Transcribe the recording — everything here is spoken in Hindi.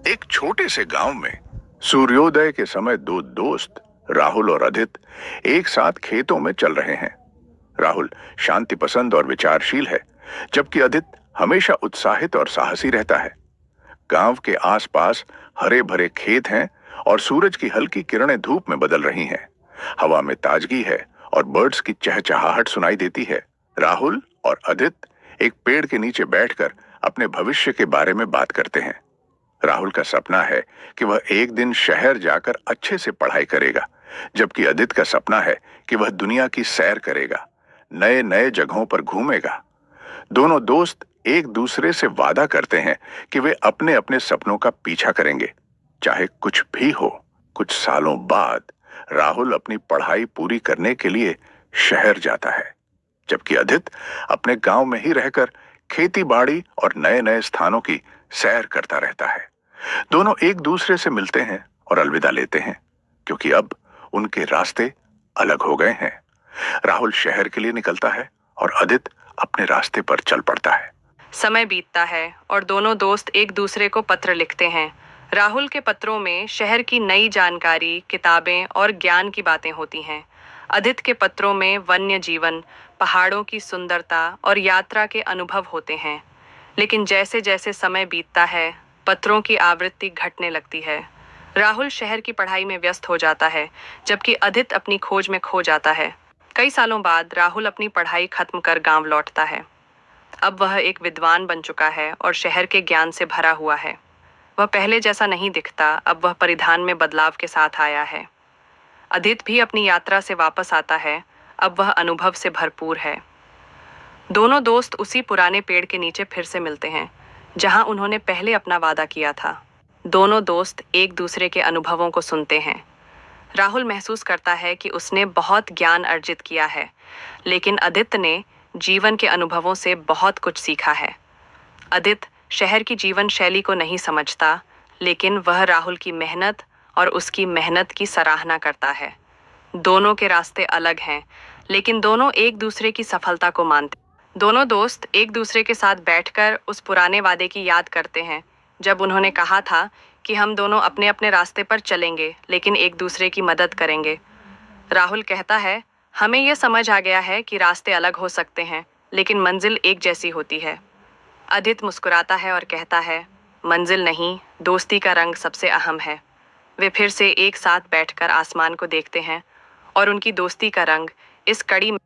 एक छोटे से गांव में सूर्योदय के समय दो दोस्त राहुल और अदित एक साथ खेतों में चल रहे हैं। राहुल शांति पसंद और विचारशील है, जबकि अदित हमेशा उत्साहित और साहसी रहता है। गांव के आसपास हरे भरे खेत हैं और सूरज की हल्की किरणें धूप में बदल रही हैं। हवा में ताजगी है और बर्ड्स की चहचहाहट सुनाई देती है। राहुल और अदित एक पेड़ के नीचे बैठकर अपने भविष्य के बारे में बात करते हैं। राहुल का सपना है कि वह एक दिन शहर जाकर अच्छे से पढ़ाई करेगा, जबकि अदित का सपना है कि वह दुनिया की सैर करेगा, नए नए जगहों पर घूमेगा। दोनों दोस्त एक दूसरे से वादा करते हैं कि वे अपने अपने सपनों का पीछा करेंगे, चाहे कुछ भी हो। कुछ सालों बाद राहुल अपनी पढ़ाई पूरी करने के लिए शहर जाता है, जबकि अदित अपने गांव में ही रहकर खेती बाड़ी और नए नए स्थानों की सैर करता रहता है। दोनों एक दूसरे से मिलते हैं और अलविदा लेते हैं, क्योंकि अब उनके रास्ते अलग हो गए हैं। राहुल शहर के लिए निकलता है और अदित अपने रास्ते पर चल पड़ता है। समय बीतता है और दोनों दोस्त एक दूसरे को पत्र लिखते हैं। राहुल के पत्रों में शहर की नई जानकारी, किताबें और ज्ञान की बातें होती हैं। अदित के पत्रों में वन्य जीवन, पहाड़ों की सुंदरता और यात्रा के अनुभव होते हैं। लेकिन जैसे जैसे समय बीतता है, पत्रों की आवृत्ति घटने लगती है। राहुल शहर की पढ़ाई में व्यस्त हो जाता है, जबकि अदित अपनी खोज में खो जाता है। कई सालों बाद राहुल अपनी पढ़ाई खत्म कर गांव लौटता है। अब वह एक विद्वान बन चुका है और शहर के ज्ञान से भरा हुआ है। वह पहले जैसा नहीं दिखता, अब वह परिधान में बदलाव के साथ आया है। अदित भी अपनी यात्रा से वापस आता है, अब वह अनुभव से भरपूर है। दोनों दोस्त उसी पुराने पेड़ के नीचे फिर से मिलते हैं, जहां उन्होंने पहले अपना वादा किया था। दोनों दोस्त एक दूसरे के अनुभवों को सुनते हैं। राहुल महसूस करता है कि उसने बहुत ज्ञान अर्जित किया है, लेकिन अदित ने जीवन के अनुभवों से बहुत कुछ सीखा है। अदित शहर की जीवन शैली को नहीं समझता, लेकिन वह राहुल की मेहनत और उसकी मेहनत की सराहना करता है। दोनों के रास्ते अलग हैं, लेकिन दोनों एक दूसरे की सफलता को मानते। दोनों दोस्त एक दूसरे के साथ बैठकर उस पुराने वादे की याद करते हैं, जब उन्होंने कहा था कि हम दोनों अपने अपने रास्ते पर चलेंगे, लेकिन एक दूसरे की मदद करेंगे। राहुल कहता है, हमें यह समझ आ गया है कि रास्ते अलग हो सकते हैं, लेकिन मंजिल एक जैसी होती है। अदित मुस्कुराता है और कहता है, मंजिल नहीं, दोस्ती का रंग सबसे अहम है। वे फिर से एक साथ बैठकर आसमान को देखते हैं और उनकी दोस्ती का रंग इस कड़ी में